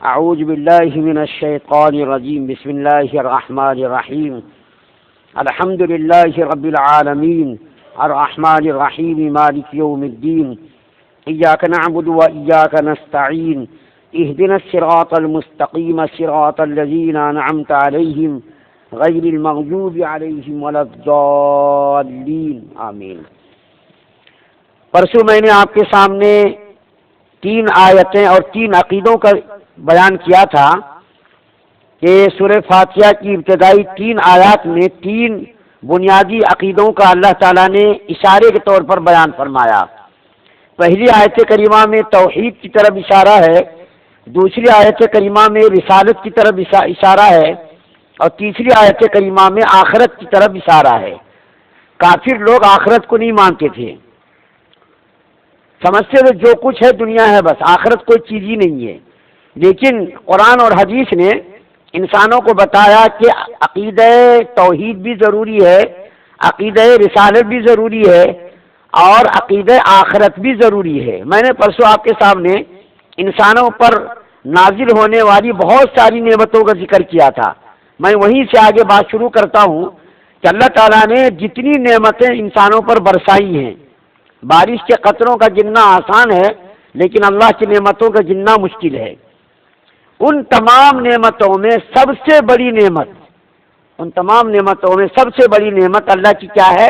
اعوذ باللہ من الشیطان الرجیم بسم اللہ الرحمن الرحیم الحمد للہ رب العالمین الرحمن الرحیم مالک یوم الدین ایاک نعبد و ایاک نستعین اهدنا الصراط المستقیم صراط الذین انعمت علیہم غیر المغضوب علیہم ولا الضالین آمین۔ پرسوں میں نے آپ کے سامنے 3 آیتیں اور 3 عقیدوں کا بیان کیا تھا کہ سورہ فاتحہ کی ابتدائی 3 آیات میں 3 بنیادی عقیدوں کا اللہ تعالیٰ نے اشارے کے طور پر بیان فرمایا۔ پہلی آیت کریمہ میں توحید کی طرف اشارہ ہے، دوسری آیت کریمہ میں رسالت کی طرف اشارہ ہے، اور تیسری آیت کریمہ میں آخرت کی طرف اشارہ ہے۔ کافر لوگ آخرت کو نہیں مانتے تھے، سمجھتے تھے جو کچھ ہے دنیا ہے، بس آخرت کوئی چیز ہی نہیں ہے۔ لیکن قرآن اور حدیث نے انسانوں کو بتایا کہ عقیدہ توحید بھی ضروری ہے، عقیدہ رسالت بھی ضروری ہے، اور عقیدہ آخرت بھی ضروری ہے۔ میں نے پرسوں آپ کے سامنے انسانوں پر نازل ہونے والی بہت ساری نعمتوں کا ذکر کیا تھا۔ میں وہیں سے آگے بات شروع کرتا ہوں کہ اللہ تعالیٰ نے جتنی نعمتیں انسانوں پر برسائی ہیں، بارش کے قطروں کا گننا آسان ہے لیکن اللہ کی نعمتوں کا گننا مشکل ہے۔ ان تمام نعمتوں میں سب سے بڑی نعمت، اللہ کی کیا ہے؟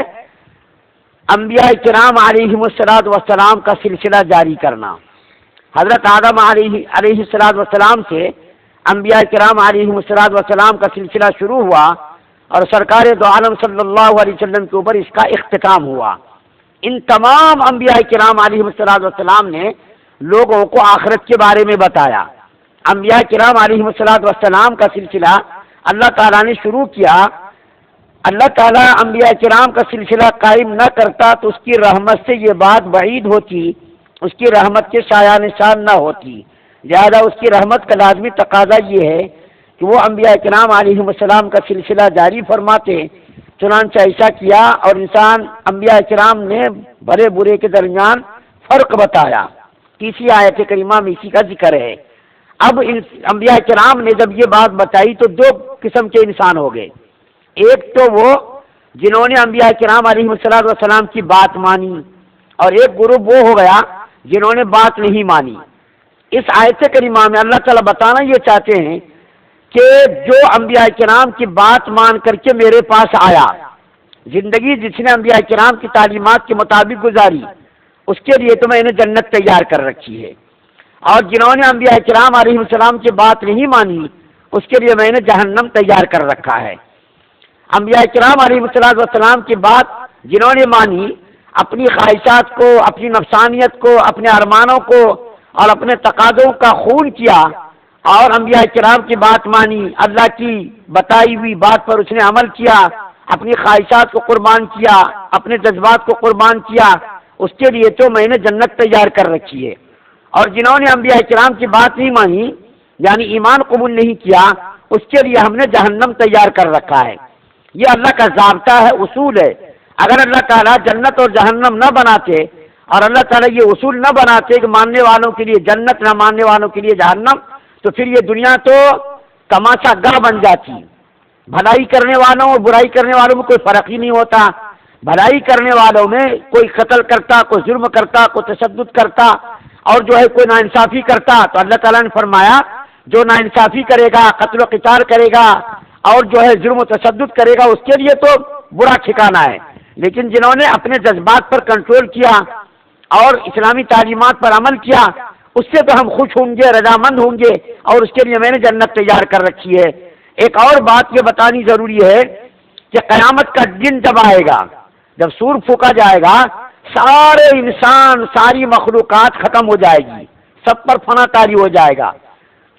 انبیاء کرام علیہم السلام کا سلسلہ جاری کرنا۔ حضرت آدم علیہ السلام سے انبیاء کرام علیہم السلام کا سلسلہ شروع ہوا اور سرکار دو عالم صلی اللہ علیہ وسلم کے اوپر اس کا اختتام ہوا۔ ان تمام انبیاء کرام علیہ السلام نے لوگوں کو آخرت کے بارے میں بتایا۔ انبیاء کرام علیہ السلام کا سلسلہ اللہ تعالیٰ نے شروع کیا۔ اللہ تعالیٰ انبیاء کرام کا سلسلہ قائم نہ کرتا تو اس کی رحمت سے یہ بات بعید ہوتی، اس کی رحمت کے شایع نشان نہ ہوتی۔ لہذا اس کی رحمت کا لازمی تقاضا یہ ہے کہ وہ انبیاء کرام علیہ السلام کا سلسلہ جاری فرماتے۔ چنانچہ ایسا کیا اور انبیاء کرام نے بڑے برے کے درمیان فرق بتایا۔ تیسری آیت کریمہ میں اسی کا ذکر ہے۔ اب انبیاء کرام نے جب یہ بات بتائی تو 2 قسم کے انسان ہو گئے۔ ایک تو وہ جنہوں نے انبیاء کرام علیہ السلام کی بات مانی، اور ایک گروپ وہ ہو گیا جنہوں نے بات نہیں مانی۔ اس آیت کریمہ میں اللہ تعالیٰ بتانا یہ چاہتے ہیں کہ جو انبیاء کرام کی بات مان کر کے میرے پاس آیا، زندگی جس نے انبیاء کرام کی تعلیمات کے مطابق گزاری، اس کے لیے تو میں نے جنت تیار کر رکھی ہے، اور جنہوں نے انبیاء کرام علیہ السلام کی بات نہیں مانی اس کے لیے میں نے جہنم تیار کر رکھا ہے۔ انبیاء کرام علیہ السلام کی بات جنہوں نے مانی، اپنی خواہشات کو، اپنی نفسانیت کو، اپنے ارمانوں کو اور اپنے تقاضوں کا خون کیا، اور انبیاء کرام کی بات مانی، اللہ کی بتائی ہوئی بات پر اس نے عمل کیا، اپنی خواہشات کو قربان کیا، اپنے جذبات کو قربان کیا، اس کے لیے تو میں نے جنت تیار کر رکھی ہے۔ اور جنہوں نے انبیاء کرام کی بات نہیں مانی، یعنی ایمان قبول نہیں کیا، اس کے لیے ہم نے جہنم تیار کر رکھا ہے۔ یہ اللہ کا ضابطہ ہے، اصول ہے۔ اگر اللہ تعالیٰ جنت اور جہنم نہ بناتے، اور اللہ تعالیٰ یہ اصول نہ بناتے کہ ماننے والوں کے لیے جنت، نہ ماننے والوں کے لیے جہنم، تو پھر یہ دنیا تو تماشا گاہ بن جاتی۔ بھلائی کرنے والوں اور برائی کرنے والوں میں کوئی فرق ہی نہیں ہوتا۔ بھلائی کرنے والوں میں کوئی قتل کرتا، کوئی ظلم کرتا، کوئی تشدد کرتا، اور جو ہے کوئی ناانصافی کرتا، تو اللہ تعالیٰ نے فرمایا جو ناانصافی کرے گا، قتل و قتال کرے گا، اور جو ہے ظلم و تشدد کرے گا، اس کے لیے تو برا ٹھکانہ ہے۔ لیکن جنہوں نے اپنے جذبات پر کنٹرول کیا اور اسلامی تعلیمات پر عمل کیا، اس سے تو ہم خوش ہوں گے، رضامند ہوں گے، اور اس کے لیے میں نے جنت تیار کر رکھی ہے۔ ایک اور بات یہ بتانی ضروری ہے کہ قیامت کا دن جب آئے گا، جب سور پھونکا جائے گا، سارے انسان، ساری مخلوقات ختم ہو جائے گی، سب پر فنا طاری ہو جائے گا۔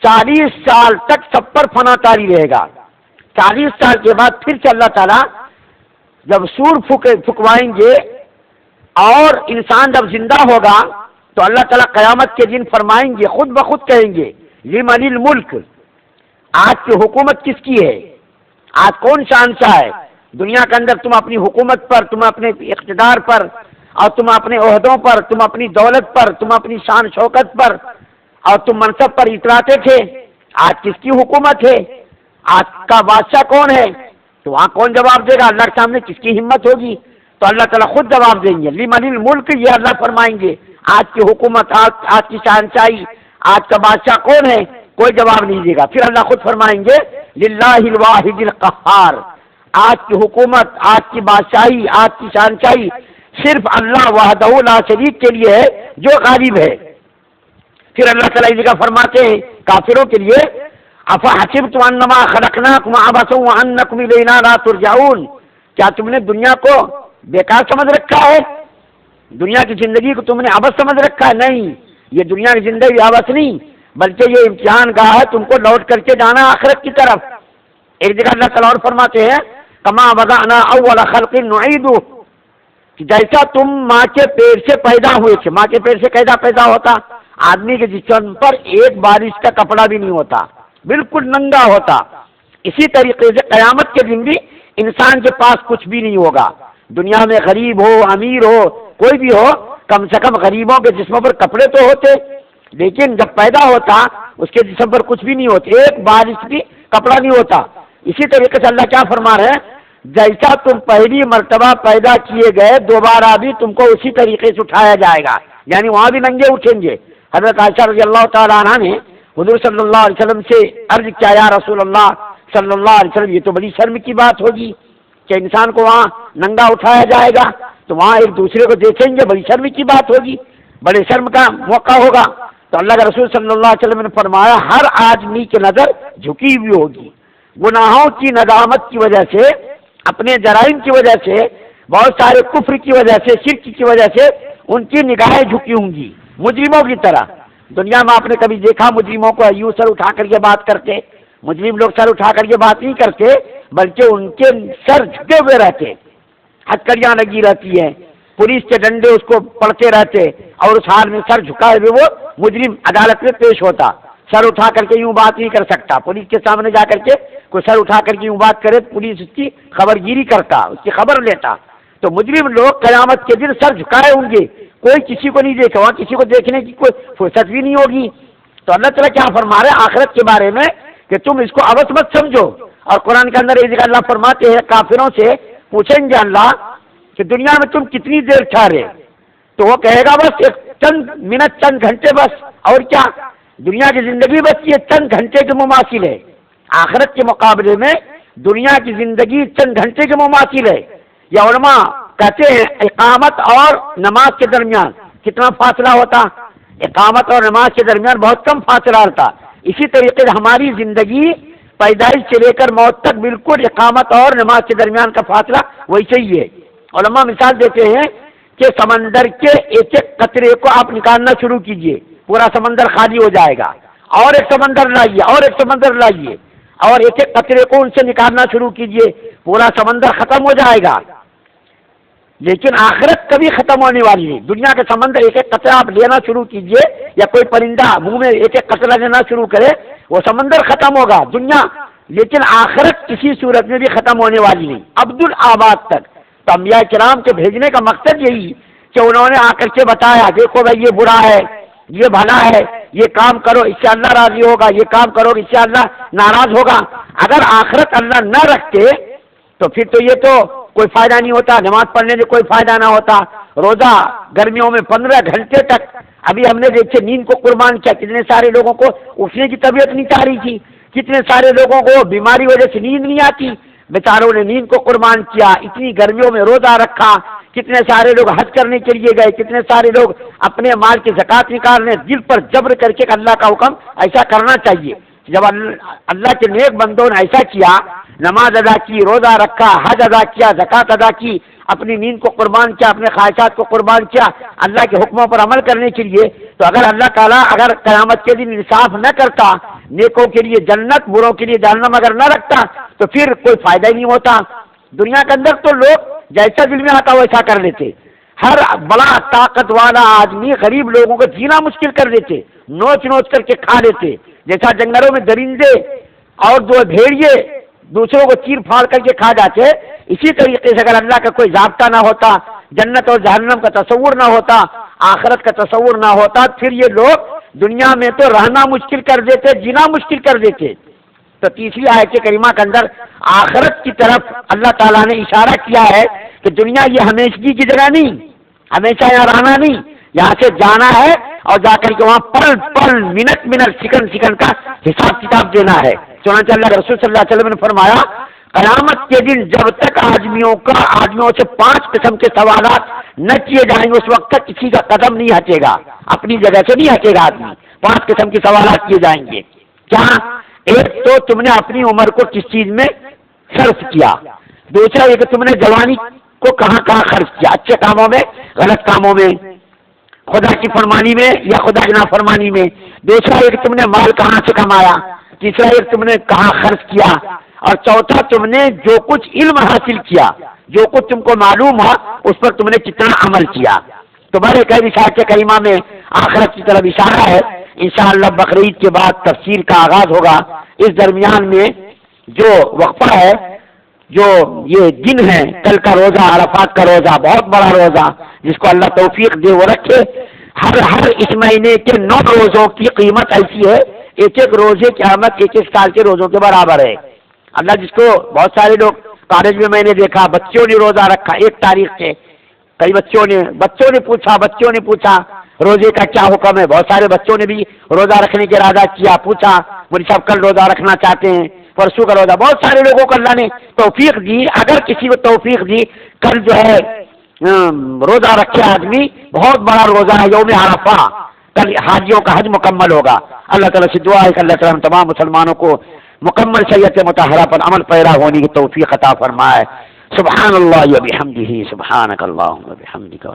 40 سال تک سب پر فنا طاری رہے گا۔ 40 سال کے بعد پھر سے اللہ تعالیٰ جب سور پھکوائیں گے اور انسان جب زندہ ہوگا تو اللہ تعالیٰ قیامت کے دن فرمائیں گے، خود بخود کہیں گے لمن الملک، آج کی حکومت کس کی ہے؟ آج کون شہنشاہ ہے؟ دنیا کے اندر تم اپنی حکومت پر، تم اپنے اقتدار پر، اور تم اپنے عہدوں پر، تم اپنی دولت پر، تم اپنی شان شوکت پر اور تم منصب پر اتراتے تھے، آج کس کی حکومت ہے، آج کا بادشاہ کون ہے، تو وہاں کون جواب دے گا؟ اللہ کے سامنے کس کی ہمت ہوگی؟ تو اللہ تعالیٰ خود جواب دیں گے، لمن الملک، یہ اللہ فرمائیں گے آج کی حکومت، آج کی شہنشاہی، آج کا بادشاہ کون ہے؟ کوئی جواب نہیں دے گا۔ پھر اللہ خود فرمائیں گے للہ الواحد القہار، آج کی حکومت، آج کی بادشاہی، آج کی شہنشاہی صرف اللہ وحدہ لا شریک کے لیے ہے جو غالب ہے۔ پھر اللہ تعالیٰ یہ جگہ فرماتے ہیں کافروں کے لیے افحسبتم انما خلقناکم عبثا وانکم الینا لا ترجعون، کیا تم نے دنیا کو بیکار سمجھ رکھا ہے؟ دنیا کی زندگی کو تم نے عبث سمجھ رکھا ہے؟ نہیں، یہ دنیا کی زندگی عبث نہیں، بلکہ یہ امتحان گاہ ہے، تم کو لوٹ کر کے جانا آخرت کی طرف۔ ایک جگہ اللہ تعالیٰ اور فرماتے ہیں کما بدأنا اول خلق نعیدہ، کہ جیسا تم ماں کے پیٹ سے پیدا ہوئے تھے، ماں کے پیٹ سے کیسا پیدا ہوتا؟ آدمی کے جسم پر ایک بارش کا کپڑا بھی نہیں ہوتا، بالکل ننگا ہوتا۔ اسی طریقے سے قیامت کے دن بھی انسان کے پاس کچھ بھی نہیں ہوگا۔ دنیا میں غریب ہو، امیر ہو، کوئی بھی ہو، کم سے کم غریبوں کے جسموں پر کپڑے تو ہوتے، لیکن جب پیدا ہوتا اس کے جسم پر کچھ بھی نہیں ہوتے، ایک بارش بھی کپڑا نہیں ہوتا۔ اسی طریقے سے اللہ کیا فرما رہے ہیں، جیسا تم پہلی مرتبہ پیدا کیے گئے دوبارہ بھی تم کو اسی طریقے سے اٹھایا جائے گا، یعنی وہاں بھی ننگے اٹھیں گے۔ حضرت عائشہ رضی اللہ تعالیٰ عنہ نے حضور صلی اللہ علیہ وسلم سے عرض کیا، یا رسول اللہ صلی اللہ علیہ وسلم، یہ تو بڑی شرم کی بات ہوگی کہ انسان کو وہاں ننگا اٹھایا جائے گا، تو وہاں ایک دوسرے کو دیکھیں گے، بڑی شرم کی بات ہوگی، بڑے شرم کا موقع ہوگا۔ تو اللہ کے رسول صلی اللہ علیہ وسلم نے فرمایا ہر آدمی کی نظر جھکی ہوئی ہوگی، گناہوں کی ندامت کی وجہ سے، اپنے جرائم کی وجہ سے، بہت سارے کفر کی وجہ سے، شرک کی وجہ سے ان کی نگاہیں جھکی ہوں گی مجرموں کی طرح۔ دنیا میں آپ نے کبھی دیکھا مجرموں کو یوں سر اٹھا کر کے بات کرتے؟ مجرم لوگ سر اٹھا کر کے بات نہیں کرتے، بلکہ ان کے سر جھکے ہوئے رہتے، ہتھکڑیاں لگی رہتی ہیں، پولیس کے ڈنڈے اس کو پڑتے رہتے، اور اس حال میں سر جھکائے ہوئے وہ مجرم عدالت میں پیش ہوتا۔ سر اٹھا کر کے یوں بات نہیں کر سکتا، پولیس کے سامنے جا کر کے کوئی سر اٹھا کر کے یوں بات کرے، پولیس اس کی خبر گیری کرتا، اس کی خبر لیتا۔ تو مجرم لوگ قیامت کے دن سر جھکائے ہوں گے، کوئی کسی کو نہیں دیکھا، وہاں کسی کو دیکھنے کی کوئی فرصت بھی نہیں ہوگی۔ تو اللہ تعالیٰ کیا فرما رہے ہیں آخرت کے بارے میں کہ تم اس کو عبث مت سمجھو۔ اور قرآن کے اندر یہ اللہ فرماتے ہیں کافروں سے پوچھیں گے اللہ کہ دنیا میں تم کتنی دیر ٹھہرے، تو وہ کہے گا بس ایک چند منٹ، چند گھنٹے بس، اور کیا، دنیا کی زندگی بس یہ چند گھنٹے کے مماثل ہے۔ آخرت کے مقابلے میں دنیا کی زندگی چند گھنٹے کے مماثل ہے۔ یا علماء کہتے ہیں اقامت اور نماز کے درمیان کتنا فاصلہ ہوتا؟ اقامت اور نماز کے درمیان بہت کم فاصلہ ہوتا۔ اسی طریقے سے ہماری زندگی پیدائش سے لے کر موت تک بالکل اقامت اور نماز کے درمیان کا فاصلہ ویسے ہی ہے۔ علماء مثال دیتے ہیں کہ سمندر کے ایک ایک قطرے کو آپ نکالنا شروع کیجئے، پورا سمندر خالی ہو جائے گا، اور ایک سمندر لائیے، اور ایک سمندر لائیے، اور ایک ایک قطرے کو ان سے نکالنا شروع کیجئے، پورا سمندر ختم ہو جائے گا۔ لیکن آخرت کبھی ختم ہونے والی نہیں۔ دنیا کے سمندر ایک ایک قطرہ آپ لینا شروع کیجئے، یا کوئی پرندہ منہ میں ایک ایک قطرہ لینا شروع کرے، وہ سمندر ختم ہوگا دنیا، لیکن آخرت کسی صورت میں بھی ختم ہونے والی نہیں، ابدالآباد تک۔ تو انبیاء کرام کے بھیجنے کا مقصد یہی کہ انہوں نے آ کر کے بتایا دیکھو بھائی یہ برا ہے، یہ بھلا ہے، یہ کام کرو اس سے اللہ راضی ہوگا، یہ کام کرو اس سے اللہ ناراض ہوگا۔ اگر آخرت اللہ نہ رکھتے تو پھر تو یہ تو کوئی فائدہ نہیں ہوتا، نماز پڑھنے سے کوئی فائدہ نہ ہوتا، روزہ گرمیوں میں 15 گھنٹے تک، ابھی ہم نے دیکھے نیند کو قربان کیا، کتنے سارے لوگوں کو اٹھنے کی طبیعت نہیں چاہ رہی تھی، کتنے سارے لوگوں کو بیماری وجہ سے نیند نہیں آتی، بیچاروں نے نیند کو قربان کیا، اتنی گرمیوں میں روزہ رکھا، کتنے سارے لوگ حج کرنے کے لیے گئے، کتنے سارے لوگ اپنے مال کی زکات نکالنے، دل پر جبر کر کے اللہ کا حکم ایسا کرنا چاہیے۔ جب اللہ کے نیک بندوں نے ایسا کیا، نماز ادا کی، روزہ رکھا، حج ادا کیا، زکات ادا کی، اپنی نیند کو قربان کیا، اپنے خواہشات کو قربان کیا اللہ کے حکموں پر عمل کرنے کے لیے، تو اگر اللہ تعالیٰ اگر قیامت کے دن انصاف نہ کرتا، نیکوں کے لیے جنت، بروں کے لیے جہنم اگر نہ رکھتا، تو پھر کوئی فائدہ ہی نہیں ہوتا۔ دنیا کے اندر تو لوگ جیسا دل میں آتا ویسا کر لیتے، ہر بڑا طاقت والا آدمی غریب لوگوں کو جینا مشکل کر دیتے، نوچ نوچ کر کے کھا لیتے، جیسا جنگلوں میں درندے اور جو بھیڑیے دوسروں کو چیر پھاڑ کر کے کھا جاتے، اسی طریقے سے اگر اللہ کا کوئی ضابطہ نہ ہوتا، جنت اور جہنم کا تصور نہ ہوتا، آخرت کا تصور نہ ہوتا پھر یہ لوگ دنیا میں تو رہنا مشکل کر دیتے، جینا مشکل کر دیتے۔ تو تیسری آیت کریمہ کے اندر آخرت کی طرف اللہ تعالیٰ نے اشارہ کیا ہے کہ دنیا یہ ہمیشگی کی جگہ نہیں، ہمیشہ یہاں رہنا نہیں، یہاں سے جانا ہے اور جا کر کے وہاں پل پل منٹ منٹ سیکنڈ سیکنڈ کا حساب کتاب دینا ہے۔ چنانچہ اللہ کے رسول صلی اللہ علیہ وسلم نے فرمایا قیامت کے دن جب تک آدمیوں سے 5 قسم کے سوالات نہ کیے جائیں گے اس وقت تک کسی کا قدم نہیں ہٹے گا، اپنی جگہ سے نہیں ہٹے گا آدمی۔ 5 قسم کے سوالات کیے جائیں گے۔ کیا؟ ایک تو تم نے اپنی عمر کو کس چیز میں صرف کیا، دوسرا یہ کہ تم نے جوانی کو کہاں کہاں خرچ کیا، اچھے کاموں میں، غلط کاموں میں، خدا کی فرمانی میں یا خدا کی نافرمانی میں، دوسرا یہ کہ تم نے مال کہاں سے کمایا، تیسرا یہ کہ تم نے کہاں خرچ کیا، اور چوتھا تم نے جو کچھ علم حاصل کیا، جو کچھ تم کو معلوم ہوا اس پر تم نے کتنا عمل کیا۔ تو بڑے کئی آیت کریمہ میں آخرت کی طرف اشارہ ہے۔ انشاءاللہ بقرعید کے بعد تفسیر کا آغاز ہوگا۔ اس درمیان میں جو وقفہ ہے، جو یہ دن ہے، کل کا روزہ، عرفات کا روزہ، بہت بڑا روزہ، جس کو اللہ توفیق دے وہ رکھے۔ ہر اس مہینے کے 9 روزوں کی قیمت ایسی ہے، ایک ایک روزے کی قیمت 1 سال کے روزوں کے برابر ہے۔ اللہ جس کو بہت سارے لوگ کالج میں میں نے دیکھا بچوں نے روزہ رکھا 1 تاریخ سے، کئی بچوں نے پوچھا روزے کا کیا حکم ہے۔ بہت سارے بچوں نے بھی روزہ رکھنے کے ارادہ کیا، پوچھا مجھے صاحب کل روزہ رکھنا چاہتے ہیں، پرسوں کا روزہ۔ بہت سارے لوگوں کو اللہ نے توفیق دی۔ اگر کسی کو توفیق دی کل جو ہے روزہ رکھے آدمی، بہت بڑا روزہ ہے یوم عرفہ، کل حاجیوں کا حج مکمل ہوگا۔ اللہ تعالیٰ سے دعا ہے کہ اللہ تعالیٰ تمام مسلمانوں کو مکمل شریعت مطہرہ پر عمل پیرا ہونے کی توفیق عطا فرمائے۔ سبحان اللہ و بحمدہ، سبحانک اللہم و بحمدک۔